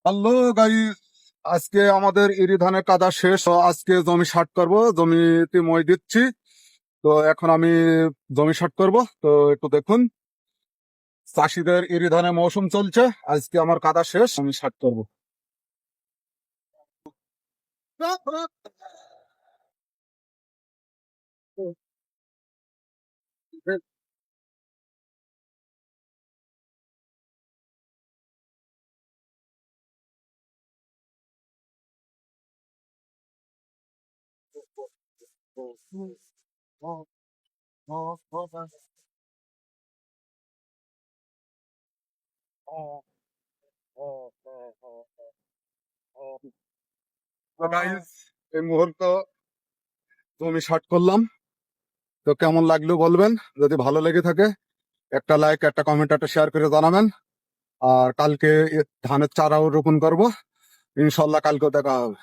Hello guys, আজকে আমাদের ইরি ধানের কাদা শেষ। তো আজকে জমি শাট করব, জমিতে মই দিচ্ছি। তো এখন আমি জমি শাট করব। তো একটু দেখুন, চাষিদের ইরি ধানের মৌসুম চলছে। আজকে আমার কাদা শেষ, আমি শাট করব। তো গাইস, এই মুহূর্তে জমি শাট করলাম। তো কেমন লাগলো বলবেন, যদি ভালো লেগে থাকে একটা লাইক, একটা কমেন্ট, একটা শেয়ার করে জানাবেন। আর কালকে ধানের চারাও রোপণ করব, ইনশাল্লাহ কালকেও দেখা হবে।